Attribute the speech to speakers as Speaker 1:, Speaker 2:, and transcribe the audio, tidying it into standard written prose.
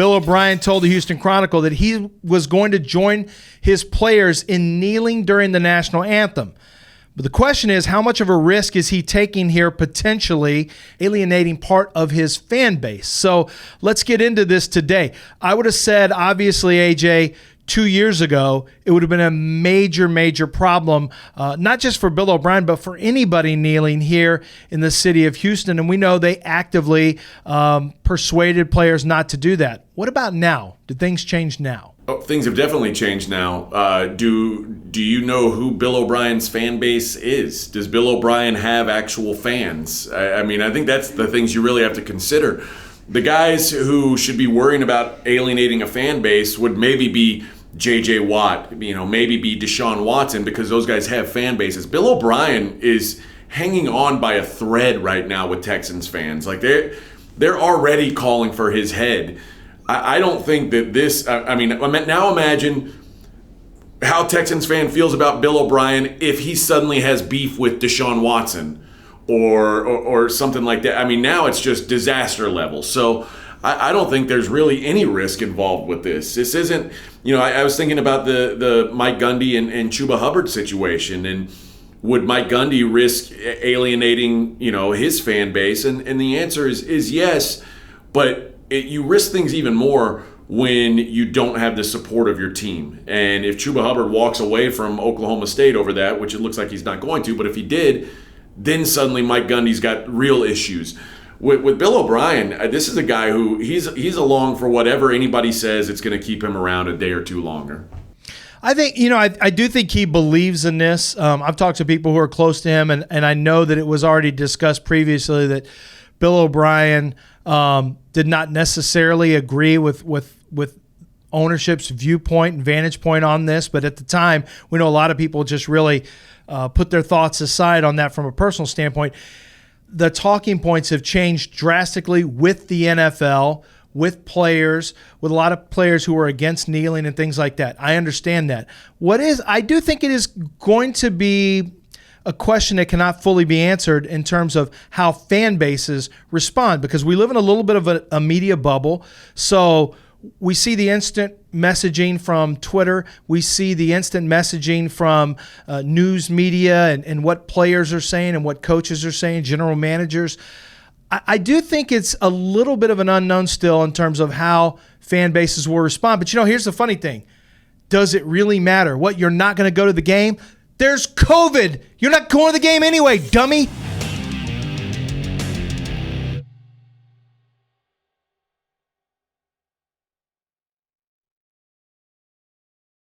Speaker 1: Bill O'Brien told the Houston Chronicle that he was going to join his players in kneeling during the national anthem. But the question is, how much of a risk is he taking here, potentially alienating part of his fan base? So let's get into this today. I would have said, obviously, AJ, 2 years ago, it would have been a major, major problem, not just for Bill O'Brien, but for anybody kneeling here in the city of Houston. And we know they actively persuaded players not to do that. What about now? Did things change now?
Speaker 2: Oh, things have definitely changed now. Do you know who Bill O'Brien's fan base is? Does Bill O'Brien have actual fans? I mean, I think that's the things you really have to consider. The guys who should be worrying about alienating a fan base would maybe be J.J. Watt, maybe be Deshaun Watson, because those guys have fan bases. Bill O'Brien is hanging on by a thread right now with Texans fans. Like they're already calling for his head. I don't think that this. Now imagine how Texans fan feels about Bill O'Brien if he suddenly has beef with Deshaun Watson or something like that. I mean, now it's just disaster level. So I don't think there's really any risk involved with this. This isn't, I was thinking about the Mike Gundy and Chuba Hubbard situation, and would Mike Gundy risk alienating, his fan base? And the answer is yes, but you risk things even more when you don't have the support of your team. And if Chuba Hubbard walks away from Oklahoma State over that, which it looks like he's not going to, but if he did, then suddenly Mike Gundy's got real issues. With Bill O'Brien, this is a guy who he's along for whatever anybody says it's going to keep him around a day or two longer.
Speaker 1: I think, I do think he believes in this. I've talked to people who are close to him, and I know that it was already discussed previously that Bill O'Brien did not necessarily agree with ownership's viewpoint and vantage point on this. But at the time, we know a lot of people just really put their thoughts aside on that from a personal standpoint. The talking points have changed drastically with the NFL, with players, with a lot of players who are against kneeling and things like that. I understand that. I do think it is going to be a question that cannot fully be answered in terms of how fan bases respond, because we live in a little bit of a media bubble. So we see the instant messaging from Twitter. We see the instant messaging from news media and what players are saying and what coaches are saying, general managers. I do think it's a little bit of an unknown still in terms of how fan bases will respond. But, here's the funny thing. Does it really matter? What, you're not going to go to the game? There's COVID. You're not going to the game anyway, dummy.